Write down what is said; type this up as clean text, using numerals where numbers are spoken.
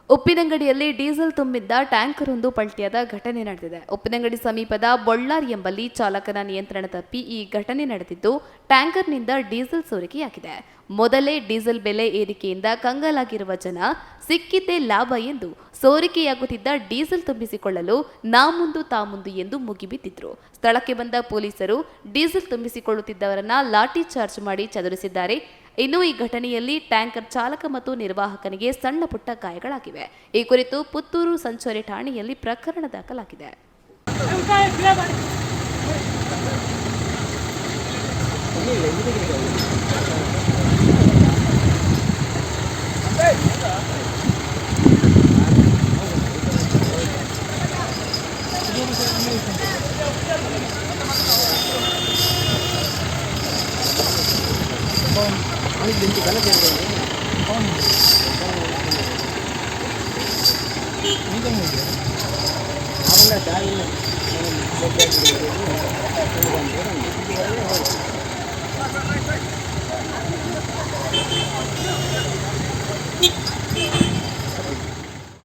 ಉಪ್ಪಿನಂಗಡಿಯಲ್ಲಿ diesel ತುಂಬಿದ್ದ tanker ಒಂದು ಪಲ್ಟಿಯಾದ ಘಟನೆ ನಡೆದಿದೆ. ಉಪ್ಪಿನಂಗಡಿ ಸಮೀಪದ ಬೊಳ್ಳಾರ್ ಎಂಬಲ್ಲಿ ಚಾಲಕನ ನಿಯಂತ್ರಣ ತಪ್ಪಿ ಈ ಘಟನೆ ನಡೆದಿದ್ದು, ಟ್ಯಾಂಕರ್ನಿಂದ ಡೀಸೆಲ್ ಸೋರಿಕೆಯಾಗಿದೆ. ಮೊದಲೇ ಡೀಸೆಲ್ ಬೆಲೆ ಏರಿಕೆಯಿಂದ ಕಂಗಾಲಾಗಿರುವ ಜನ ಸಿಕ್ಕಿದ್ದೇ ಲಾಭ ಎಂದು ಸೋರಿಕೆಯಾಗುತ್ತಿದ್ದ ಡೀಸೆಲ್ ತುಂಬಿಸಿಕೊಳ್ಳಲು ನಾ ಮುಂದು ತಾ ಮುಂದು ಎಂದು ಮುಗಿಬಿದ್ದಿದ್ರು. ಸ್ಥಳಕ್ಕೆ ಬಂದ ಪೊಲೀಸರು ಡೀಸೆಲ್ ತುಂಬಿಸಿಕೊಳ್ಳುತ್ತಿದ್ದವರನ್ನ ಲಾಠಿ ಚಾರ್ಜ್ ಮಾಡಿ ಚದುರಿಸಿದ್ದಾರೆ. ಇನ್ನು ಈ ಘಟನೆಯಲ್ಲಿ ಟ್ಯಾಂಕರ್ ಚಾಲಕ ಮತ್ತು ನಿರ್ವಾಹಕನಿಗೆ ಸಣ್ಣ ಪುಟ್ಟ ಗಾಯಗಳಾಗಿವೆ. ಈ ಕುರಿತು ಪುತ್ತೂರು ಸಂಚಾರಿ ಠಾಣೆಯಲ್ಲಿ ಪ್ರಕರಣ ದಾಖಲಾಗಿದೆ.